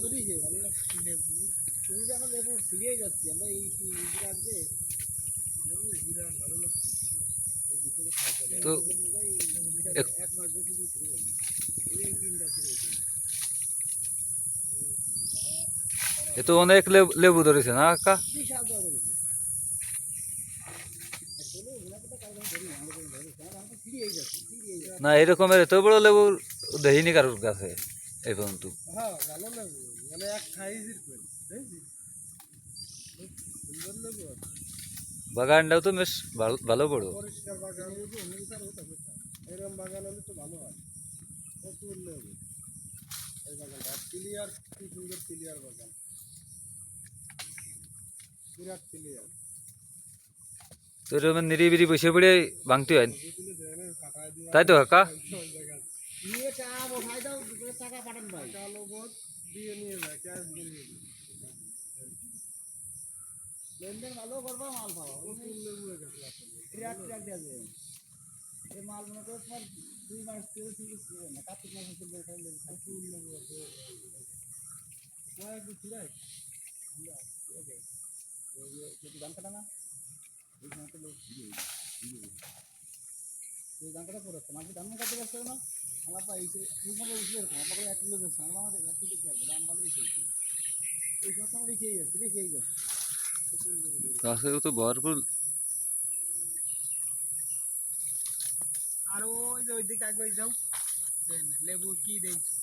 তুমি যে আমার লেবু সিরিয়ে যাচ্ছি আমরা এই রাখবে তো এক মাস বেশি এই দিন গাছে এ তো অনেক লেবু ধরেছে না কাকা? বিশাল বড় না এরকমের এত বড় লেবু দেখিনি কারোর কাছে এই পর্যন্ত। হ্যাঁ ভালো লেবু মানে এক সাইজের করে দেখছি সুন্দর লেবু বাগানটাও তো বেশ ভালো বড়। পরিষ্কার বাগান এরকম বাগান হলে তো ভালো হয় প্রচুর লেবু এই বাগানটা ক্লিয়ার কি সুন্দর ক্লিয়ার বাগান বিরাট ক্লিয়ার তো এরকম নিরিবিরি বসে পড়ে ভাঙতে হয় তাই তো কাকা? নিয়ে চা বসাই দাও টাকা পাঠান ভাই কালো বোধ দিয়ে নিয়ে যায় ক্যাশ দিয়ে নিয়ে লেনদেন ভালো করবা মাল পাওয়া ট্রাক ট্রাক দেওয়া যাবে এই মাল মনে করো তোমার 2 মাস থেকে ঠিক আছে না কার্তিক মাসে চলবে তাহলে প্রচুর লেবু আছে একটু ছিড়াই আমরা ধান কাটা না এই সময় তো লোক এই ধান কাটা পড়েছে মাঝে ধান কাটতে পারছে না আমার পা এই উঠলে এরকম আপনাকে এক কিলো দিচ্ছে আমাদের এক কিলো কি দাম ভালো বেশি এই সময় তো আমার বেঁচেই যাচ্ছে বেঁচেই যাচ্ছে গাছেও তো ভরপুর। আর ওই যে ওই দিকে একবার যাও লেবু কি দেখছো